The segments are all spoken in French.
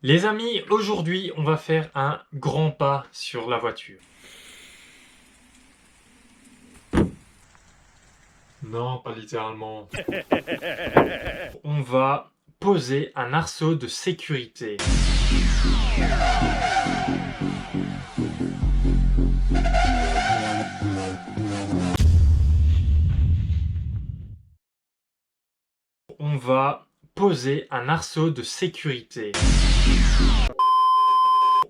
Les amis, aujourd'hui, on va faire un grand pas sur la voiture. Non, pas littéralement. On va poser un arceau de sécurité. On va poser un arceau de sécurité.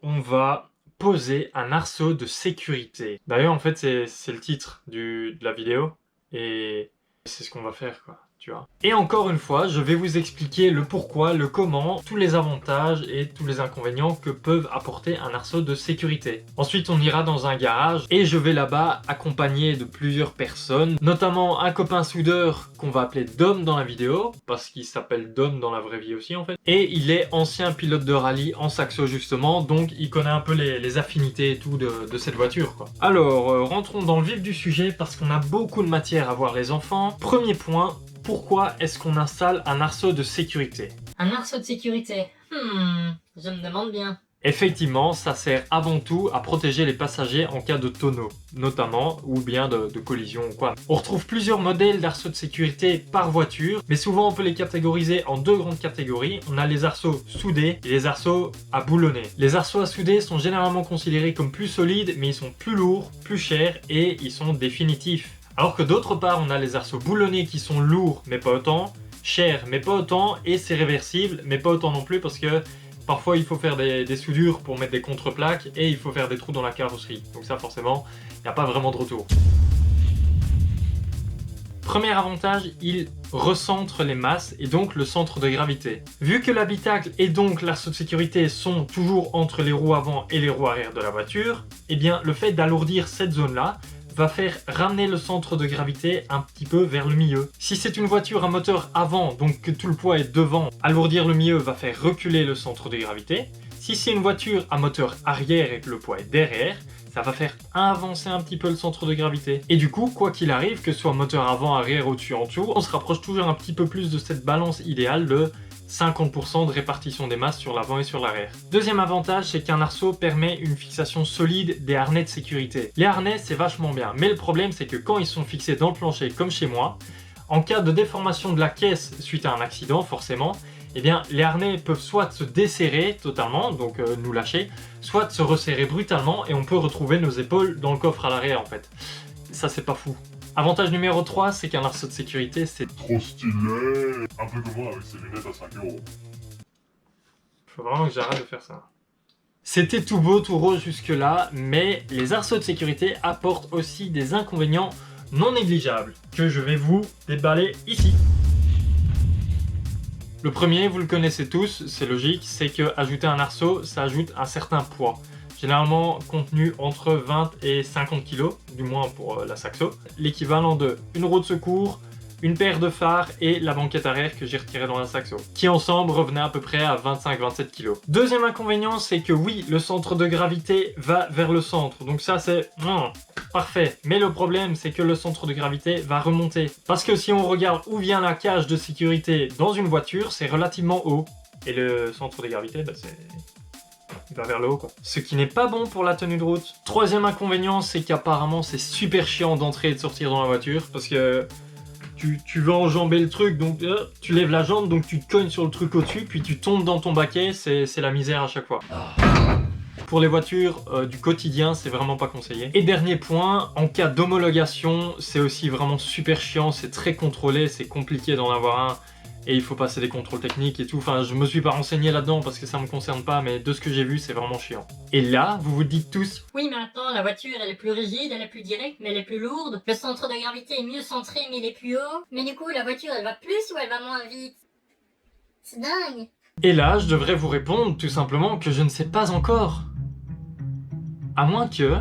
On va poser un arceau de sécurité. D'ailleurs, en fait, c'est le titre de la vidéo. Et c'est ce qu'on va faire, quoi. Tu vois. Et encore une fois, je vais vous expliquer le pourquoi, le comment, tous les avantages et tous les inconvénients que peuvent apporter un arceau de sécurité. Ensuite, on ira dans un garage et je vais là-bas accompagné de plusieurs personnes, notamment un copain soudeur qu'on va appeler Dom dans la vidéo, parce qu'il s'appelle Dom dans la vraie vie aussi en fait. Et il est ancien pilote de rallye en saxo justement, donc il connaît un peu les affinités et tout de cette voiture, quoi. Alors, rentrons dans le vif du sujet parce qu'on a beaucoup de matière à voir les enfants. Premier point, pourquoi est-ce qu'on installe un arceau de sécurité? Un arceau de sécurité. Je me demande bien. Effectivement, ça sert avant tout à protéger les passagers en cas de tonneau, notamment, ou bien de collision ou quoi. On retrouve plusieurs modèles d'arceaux de sécurité par voiture, mais souvent on peut les catégoriser en deux grandes catégories. On a les arceaux soudés et les arceaux à boulonner. Les arceaux à souder sont généralement considérés comme plus solides, mais ils sont plus lourds, plus chers et ils sont définitifs. Alors que d'autre part, on a les arceaux boulonnés qui sont lourds, mais pas autant, chers, mais pas autant, et c'est réversible, mais pas autant non plus parce que parfois il faut faire des soudures pour mettre des contreplaques et il faut faire des trous dans la carrosserie. Donc ça forcément, il n'y a pas vraiment de retour. Premier avantage, il recentre les masses et donc le centre de gravité. Vu que l'habitacle et donc l'arceau de sécurité sont toujours entre les roues avant et les roues arrière de la voiture, eh bien le fait d'alourdir cette zone-là va faire ramener le centre de gravité un petit peu vers le milieu. Si c'est une voiture à moteur avant, donc que tout le poids est devant, alourdir le milieu va faire reculer le centre de gravité. Si c'est une voiture à moteur arrière et que le poids est derrière, ça va faire avancer un petit peu le centre de gravité. Et du coup, quoi qu'il arrive, que ce soit moteur avant, arrière, au-dessus, en dessous, on se rapproche toujours un petit peu plus de cette balance idéale de 50% de répartition des masses sur l'avant et sur l'arrière. Deuxième avantage, c'est qu'un arceau permet une fixation solide des harnais de sécurité. Les harnais, c'est vachement bien, mais le problème, c'est que quand ils sont fixés dans le plancher, comme chez moi, en cas de déformation de la caisse suite à un accident, forcément, eh bien, les harnais peuvent soit se desserrer totalement, donc nous lâcher, soit se resserrer brutalement et on peut retrouver nos épaules dans le coffre à l'arrière en fait. Ça, c'est pas fou. Avantage numéro 3, c'est qu'un arceau de sécurité, c'est trop stylé. Un peu comme moi avec ses lunettes à 5 €. Faut vraiment que j'arrête de faire ça. C'était tout beau, tout rose jusque-là, mais les arceaux de sécurité apportent aussi des inconvénients non négligeables, que je vais vous déballer ici. Le premier, vous le connaissez tous, c'est logique, c'est que ajouter un arceau, ça ajoute un certain poids. Généralement contenu entre 20 et 50 kg, du moins pour la saxo. L'équivalent de une roue de secours, une paire de phares et la banquette arrière que j'ai retirée dans la saxo, qui ensemble revenait à peu près à 25-27 kg. Deuxième inconvénient, c'est que oui, le centre de gravité va vers le centre, donc ça c'est parfait. Mais le problème, c'est que le centre de gravité va remonter. Parce que si on regarde où vient la cage de sécurité dans une voiture, c'est relativement haut. Et le centre de gravité, il va vers le haut, quoi. Ce qui n'est pas bon pour la tenue de route. Troisième inconvénient, c'est qu'apparemment c'est super chiant d'entrer et de sortir dans la voiture parce que tu veux enjamber le truc, donc tu lèves la jambe, donc tu te cognes sur le truc au-dessus, puis tu tombes dans ton baquet, c'est la misère à chaque fois. Pour les voitures du quotidien, c'est vraiment pas conseillé. Et dernier point, en cas d'homologation, c'est aussi vraiment super chiant, c'est très contrôlé, c'est compliqué d'en avoir un. Et il faut passer des contrôles techniques et tout. Enfin, je me suis pas renseigné là-dedans parce que ça me concerne pas, mais de ce que j'ai vu, c'est vraiment chiant. Et là, vous vous dites tous... Oui, mais attends, la voiture, elle est plus rigide, elle est plus directe, mais elle est plus lourde. Le centre de gravité est mieux centré, mais il est plus haut. Mais du coup, la voiture, elle va plus ou elle va moins vite? C'est dingue. Et là, je devrais vous répondre tout simplement que je ne sais pas encore. À moins que...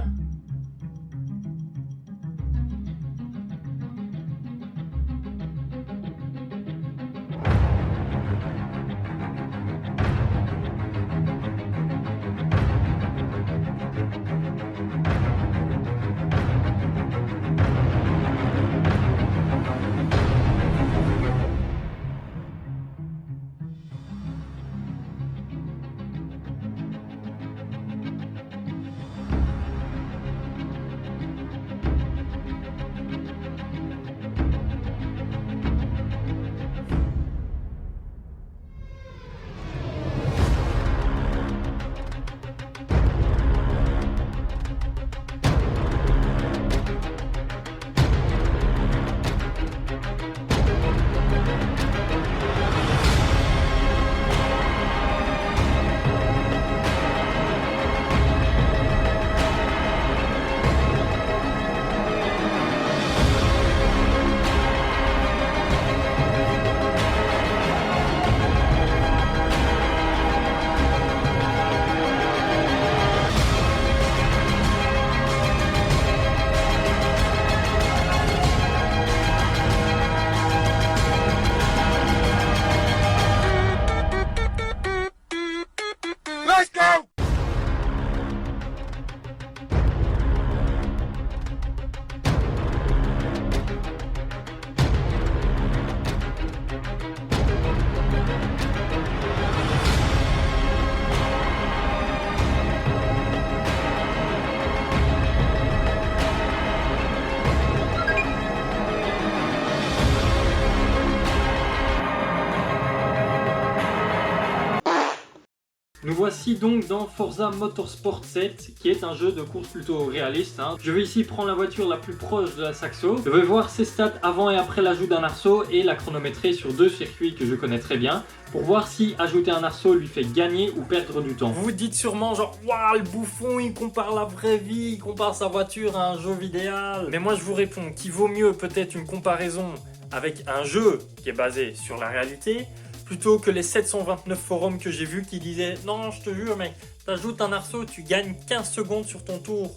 Nous voici donc dans Forza Motorsport 7, qui est un jeu de course plutôt réaliste. Je vais ici prendre la voiture la plus proche de la Saxo. Je vais voir ses stats avant et après l'ajout d'un arceau et la chronométrer sur 2 circuits que je connais très bien, pour voir si ajouter un arceau lui fait gagner ou perdre du temps. Vous vous dites sûrement genre, waouh, le bouffon, il compare la vraie vie, il compare sa voiture à un jeu vidéo. Mais moi je vous réponds qu'il vaut mieux peut-être une comparaison avec un jeu qui est basé sur la réalité, plutôt que les 729 forums que j'ai vus qui disaient « Non, je te jure, mec, t'ajoutes un arceau, tu gagnes 15 secondes sur ton tour. »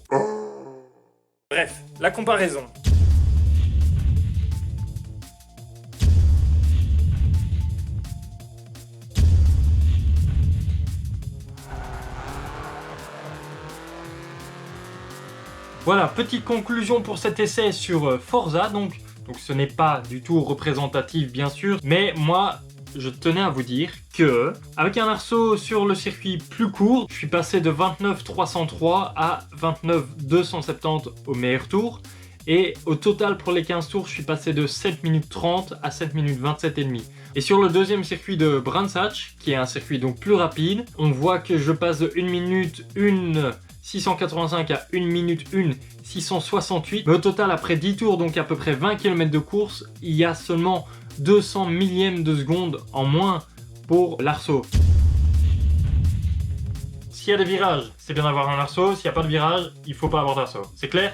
Bref, la comparaison. Voilà, petite conclusion pour cet essai sur Forza. Donc ce n'est pas du tout représentatif bien sûr, mais moi je tenais à vous dire que avec un arceau sur le circuit plus court, je suis passé de 29.303 à 29.270 au meilleur tour. Et au total pour les 15 tours, je suis passé de 7 minutes 30 à 7 minutes 27 et demi. Et sur le deuxième circuit de Brands Hatch, qui est un circuit donc plus rapide, on voit que je passe de 1 minute 1 685 à 1 minute 1 668. Mais au total, après 10 tours, donc à peu près 20 km de course, il y a seulement 200 millièmes de seconde en moins pour l'arceau. S'il y a des virages, c'est bien d'avoir un arceau. S'il n'y a pas de virage, il ne faut pas avoir d'arceau. C'est clair ?